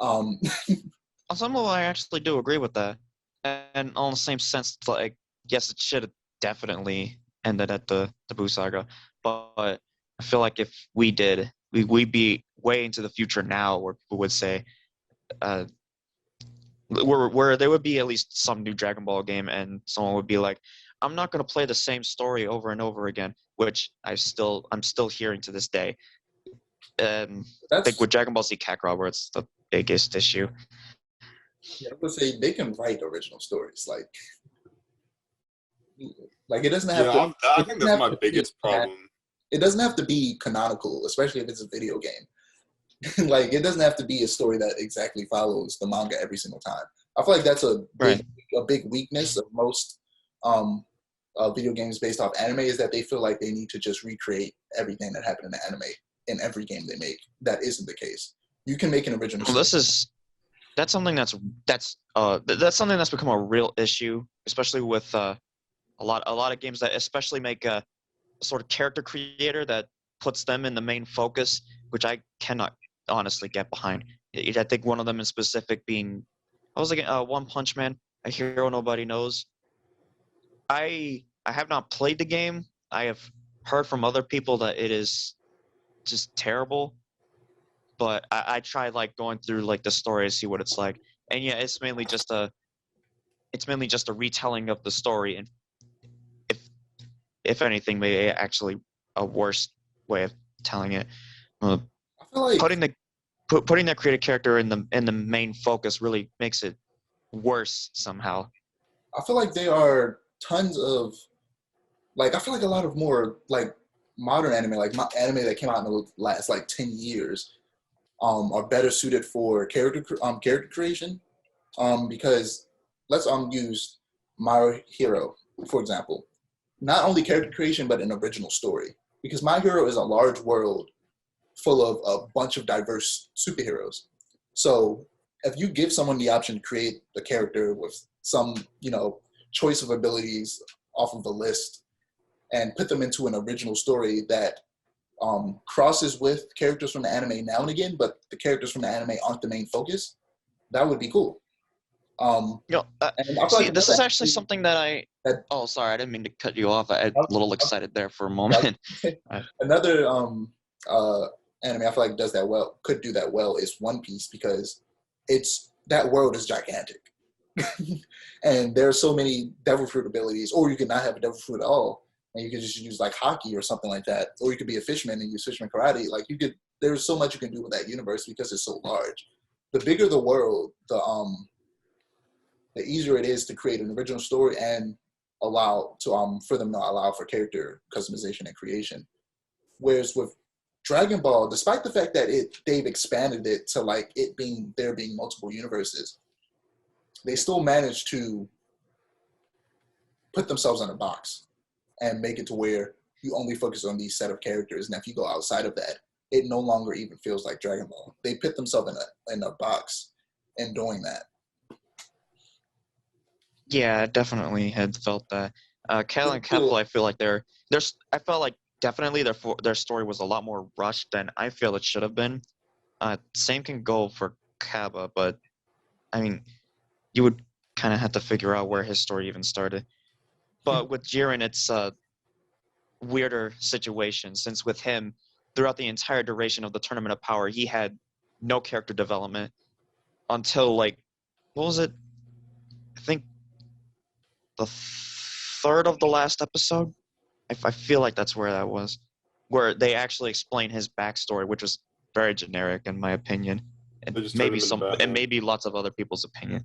Um, On some level, I actually do agree with that. And on the same sense, like, yes, it should have definitely ended at the Boo saga. But I feel like if we did, we'd be way into the future now where people would say, uh, where there would be at least some new Dragon Ball game and someone would be like, I'm not going to play the same story over and over again, which I'm still hearing to this day. I think that's with Dragon Ball Z Kakarot, where it's the biggest issue. yeah, I would say they can write original stories. Like it doesn't have Yeah, to. I It think doesn't that's have my to be. biggest problem. It doesn't have to be canonical, especially if it's a video game. Like it doesn't have to be a story that exactly follows the manga every single time. I feel like that's Right. a big weakness of most video games based off anime is that they feel like they need to just recreate everything that happened in the anime in every game they make. That isn't the case. You can make an original Well, story. that's something that's something that's become a real issue, especially with a lot of games that especially make a sort of character creator that puts them in the main focus, which I cannot honestly get behind. I think one of them in specific being, I was like, One Punch Man, a hero nobody knows. I have not played the game. I have heard from other people that it is just terrible, but I tried like going through like the story to see what it's like, and yeah, it's mainly just a retelling of the story, and if if anything, maybe actually a worse way of telling it. Uh, I feel like putting the putting that creative character in the main focus really makes it worse somehow. there are tons of like I feel like a lot of more like modern anime, like anime that came out in the last like 10 years, are better suited for character creation. Because let's use My Hero for example. Not only character creation but an original story. Because My Hero is a large world full of a bunch of diverse superheroes. So if you give someone the option to create a character with some, choice of abilities off of a list and put them into an original story that crosses with characters from the anime now and again, but the characters from the anime aren't the main focus, that would be cool. You know, And I feel see, like this another is actually something that I. that Oh, sorry, I didn't mean to cut you off. I got a little excited there for a moment. another uh, anime I feel like does that well, could do that well, is One Piece because it's that world is gigantic, and there are so many devil fruit abilities, or you could not have a devil fruit at all, and you could just use like hockey or something like that, or you could be a fisherman and use fisherman karate. Like you could, there's so much you can do with that universe because it's so large. The bigger the world, the easier it is to create an original story and allow to for them to allow for character customization and creation. Whereas with Dragon Ball, despite the fact that they've expanded it to like there being multiple universes, they still managed to put themselves in a box and make it to where you only focus on these set of characters. And if you go outside of that, it no longer even feels like Dragon Ball. They put themselves in a box in doing that. Yeah, I definitely had felt that. Cal and Keppel, Cool. I feel like I felt like definitely their story was a lot more rushed than I feel it should have been. Same can go for Kaba, but I mean, you would kind of have to figure out where his story even started. But with Jiren, it's a weirder situation since with him, throughout the entire duration of the Tournament of Power, he had no character development until like, what was it? I think the third of the last episode. I feel like that's where that was, where they actually explain his backstory, which was very generic in my opinion, They just turned him into and Batman. maybe lots of other people's opinion.